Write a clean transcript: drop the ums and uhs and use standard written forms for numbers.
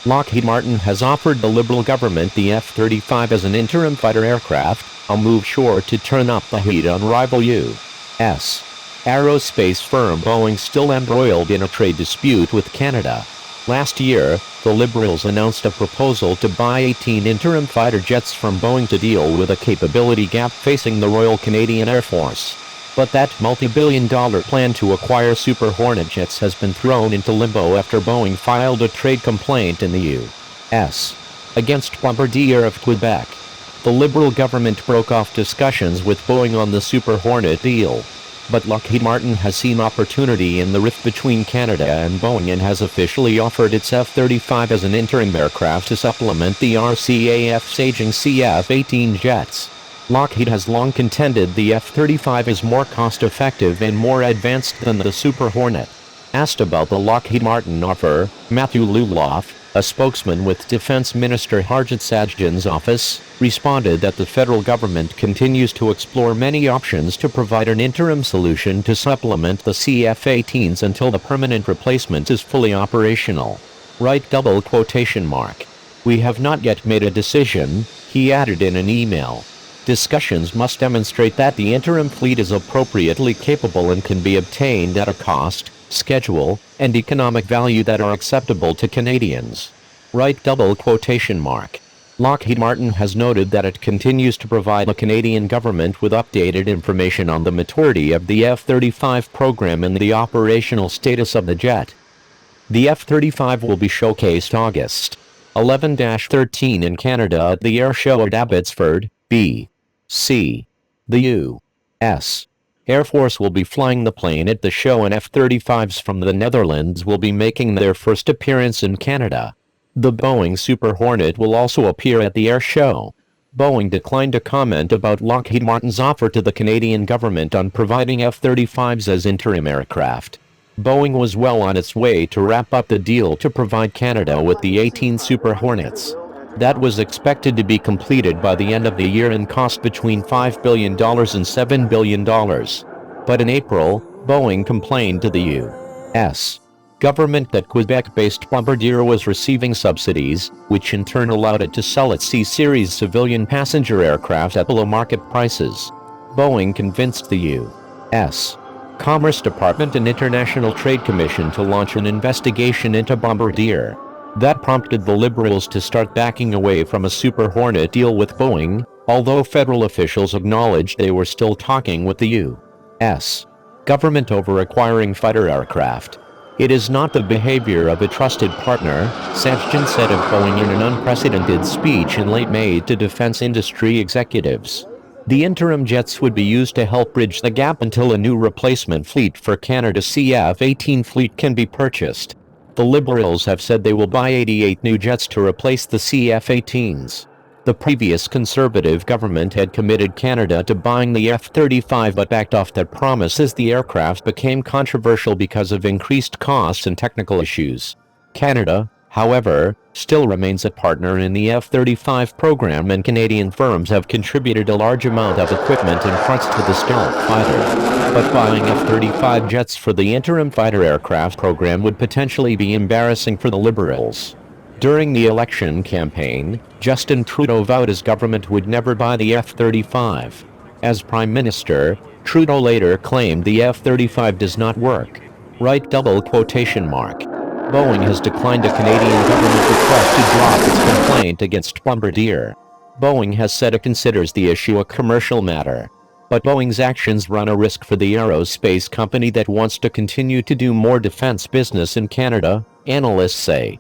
Lockheed Martin has offered the Liberal government the F-35 as an interim fighter aircraft, a move sure to turn up the heat on rival U.S. aerospace firm Boeing, still embroiled in a trade dispute with Canada. Last year, the Liberals announced a proposal to buy 18 interim fighter jets from Boeing to deal with a capability gap facing the Royal Canadian Air Force. But that multi-billion-dollar plan to acquire Super Hornet jets has been thrown into limbo after Boeing filed a trade complaint in the U.S. against Bombardier of Quebec. The Liberal government broke off discussions with Boeing on the Super Hornet deal. But Lockheed Martin has seen opportunity in the rift between Canada and Boeing and has officially offered its F-35 as an interim aircraft to supplement the RCAF's aging CF-18 jets. Lockheed has long contended the F-35 is more cost-effective and more advanced than the Super Hornet. Asked about the Lockheed Martin offer, Matthew Luloff, a spokesman with Defense Minister Harjit Sajjan's office, responded that the federal government continues to explore many options to provide an interim solution to supplement the CF-18s until the permanent replacement is fully operational. Right? We have not yet made a decision, he added in an email. Discussions must demonstrate that the interim fleet is appropriately capable and can be obtained at a cost, schedule, and economic value that are acceptable to Canadians. Right? Lockheed Martin has noted that it continues to provide the Canadian government with updated information on the maturity of the F-35 program and the operational status of the jet. The F-35 will be showcased August 11-13 in Canada at the Air Show at Abbotsford, BC. The U.S. Air Force will be flying the plane at the show, and F-35s from the Netherlands will be making their first appearance in Canada. The Boeing Super Hornet will also appear at the air show. Boeing declined to comment about Lockheed Martin's offer to the Canadian government on providing F-35s as interim aircraft. Boeing was well on its way to wrap up the deal to provide Canada with the 18 Super Hornets. That was expected to be completed by the end of the year and cost between $5 billion and $7 billion. But in April, Boeing complained to the U.S. government that Quebec-based Bombardier was receiving subsidies, which in turn allowed it to sell its C-Series civilian passenger aircraft at below-market prices. Boeing convinced the U.S. Commerce Department and International Trade Commission to launch an investigation into Bombardier. That prompted the Liberals to start backing away from a Super Hornet deal with Boeing, although federal officials acknowledged they were still talking with the U.S. government over acquiring fighter aircraft. It is not the behavior of a trusted partner, Sajjan said of Boeing in an unprecedented speech in late May to defense industry executives. The interim jets would be used to help bridge the gap until a new replacement fleet for Canada's CF-18 fleet can be purchased. The Liberals have said they will buy 88 new jets to replace the CF-18s. The previous Conservative government had committed Canada to buying the F-35 but backed off that promise as the aircraft became controversial because of increased costs and technical issues. Canada, however, still remains a partner in the F-35 program, and Canadian firms have contributed a large amount of equipment and fronts to the stealth fighter. But buying F-35 jets for the interim fighter aircraft program would potentially be embarrassing for the Liberals. During the election campaign, Justin Trudeau vowed his government would never buy the F-35. As Prime Minister, Trudeau later claimed the F-35 does not work. Right? Boeing has declined a Canadian government request to drop its complaint against Bombardier. Boeing has said it considers the issue a commercial matter. But Boeing's actions run a risk for the aerospace company that wants to continue to do more defense business in Canada, analysts say.